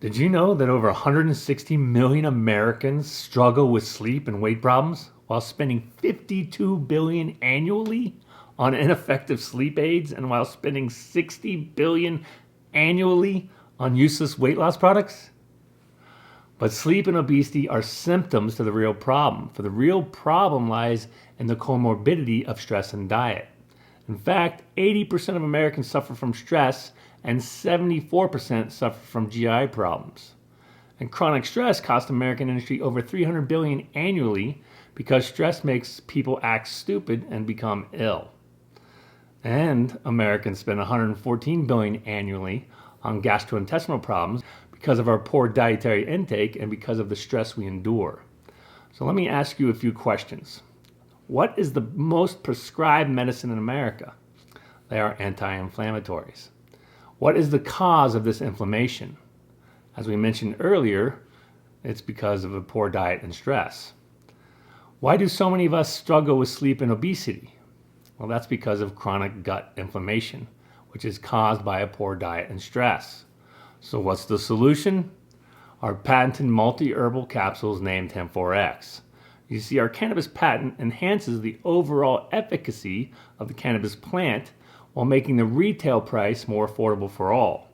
Did you know that over 160 million Americans struggle with sleep and weight problems while spending 52 billion annually on ineffective sleep aids and while spending 60 billion annually on useless weight loss products? But sleep and obesity are symptoms to the real problem, for the real problem lies in the comorbidity of stress and diet. In fact, 80% of Americans suffer from stress and 74% suffer from GI problems. And chronic stress costs American industry over 300 billion annually because stress makes people act stupid and become ill. And Americans spend 114 billion annually on gastrointestinal problems because of our poor dietary intake and because of the stress we endure. So let me ask you a few questions. What is the most prescribed medicine in America? They are anti-inflammatories. What is the cause of this inflammation? As we mentioned earlier, it's because of a poor diet and stress. Why do so many of us struggle with sleep and obesity? Well, that's because of chronic gut inflammation, which is caused by a poor diet and stress. So what's the solution? Our patented multi-herbal capsules named Hemp4X. You see, our cannabis patent enhances the overall efficacy of the cannabis plant while making the retail price more affordable for all.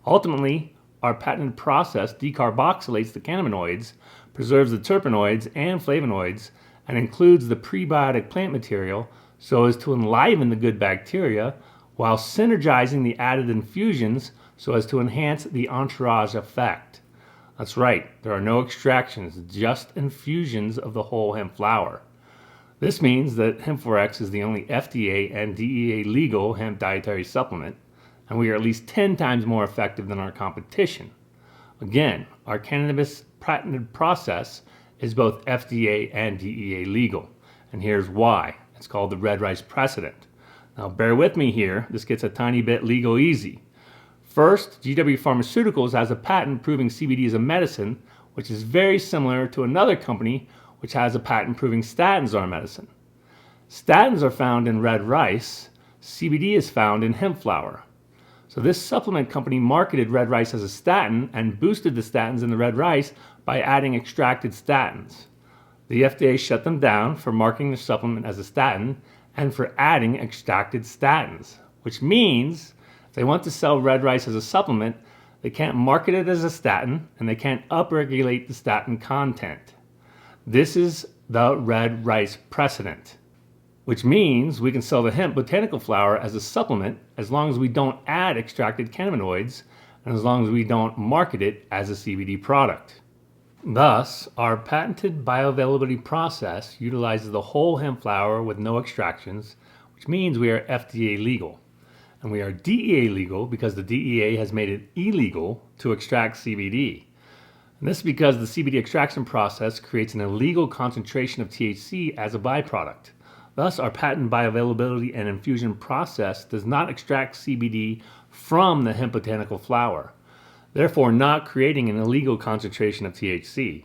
Ultimately, our patented process decarboxylates the cannabinoids, preserves the terpenoids and flavonoids, and includes the prebiotic plant material so as to enliven the good bacteria while synergizing the added infusions so as to enhance the Entourage Effect. That's right, there are no extractions, just infusions of the whole hemp flower. This means that Hemp4X is the only FDA and DEA legal hemp dietary supplement, and we are at least 10 times more effective than our competition. Again, our cannabis patented process is both FDA and DEA legal, and here's why. It's called the red rice precedent. Now bear with me here, this gets a tiny bit legal easy. First, GW Pharmaceuticals has a patent proving CBD is a medicine, which is very similar to another company which has a patent proving statins are medicine. Statins are found in red rice, CBD is found in hemp flower. So this supplement company marketed red rice as a statin and boosted the statins in the red rice by adding extracted statins. The FDA shut them down for marketing the supplement as a statin and for adding extracted statins, which means if they want to sell red rice as a supplement, they can't market it as a statin and they can't upregulate the statin content. This is the red rice precedent, which means we can sell the hemp botanical flower as a supplement as long as we don't add extracted cannabinoids and as long as we don't market it as a CBD product. Thus, our patented bioavailability process utilizes the whole hemp flower with no extractions, which means we are FDA legal. And we are DEA legal because the DEA has made it illegal to extract CBD. And this is because the CBD extraction process creates an illegal concentration of THC as a byproduct. Thus, our patent bioavailability and infusion process does not extract CBD from the hemp botanical flower, therefore not creating an illegal concentration of THC.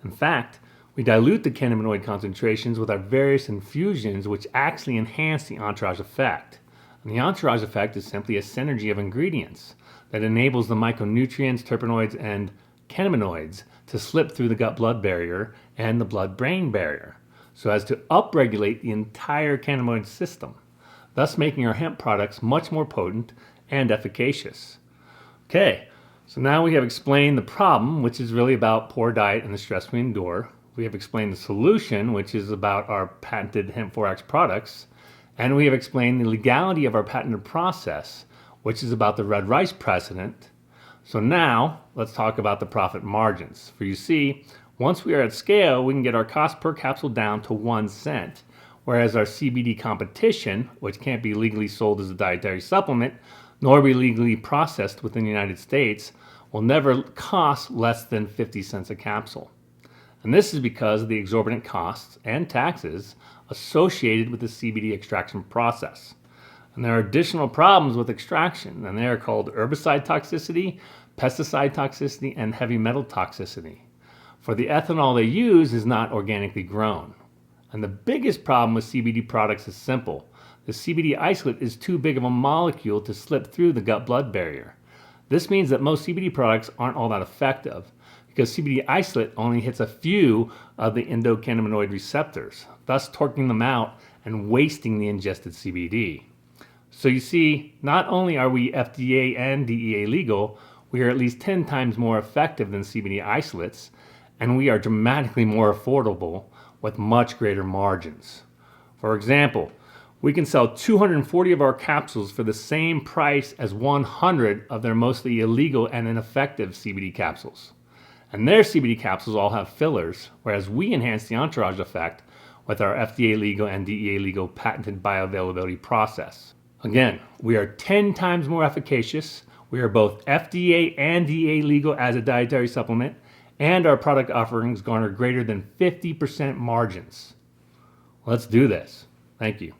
In fact, we dilute the cannabinoid concentrations with our various infusions which actually enhance the Entourage Effect. And the Entourage Effect is simply a synergy of ingredients that enables the micronutrients, terpenoids, and cannabinoids to slip through the gut-blood barrier and the blood-brain barrier so as to upregulate the entire cannabinoid system, thus making our hemp products much more potent and efficacious. Okay, so now we have explained the problem, which is really about poor diet and the stress we endure. We have explained the solution, which is about our patented Hemp4X products, and we have explained the legality of our patented process, which is about the red rice precedent. So now, let's talk about the profit margins. For you see, once we are at scale, we can get our cost per capsule down to 1 cent, whereas our CBD competition, which can't be legally sold as a dietary supplement, nor be legally processed within the United States, will never cost less than 50 cents a capsule. And this is because of the exorbitant costs and taxes associated with the CBD extraction process. And there are additional problems with extraction, and they are called herbicide toxicity, pesticide toxicity, and heavy metal toxicity. For the ethanol they use is not organically grown. And the biggest problem with CBD products is simple. The CBD isolate is too big of a molecule to slip through the gut-blood barrier. This means that most CBD products aren't all that effective because CBD isolate only hits a few of the endocannabinoid receptors, thus torquing them out and wasting the ingested CBD. So you see, not only are we FDA and DEA legal, we are at least 10 times more effective than CBD isolates, and we are dramatically more affordable with much greater margins. For example, we can sell 240 of our capsules for the same price as 100 of their mostly illegal and ineffective CBD capsules. And their CBD capsules all have fillers, whereas we enhance the Entourage Effect with our FDA legal and DEA legal patented bioavailability process. Again, we are 10 times more efficacious. We are both FDA and DEA legal as a dietary supplement, and our product offerings garner greater than 50% margins. Let's do this. Thank you.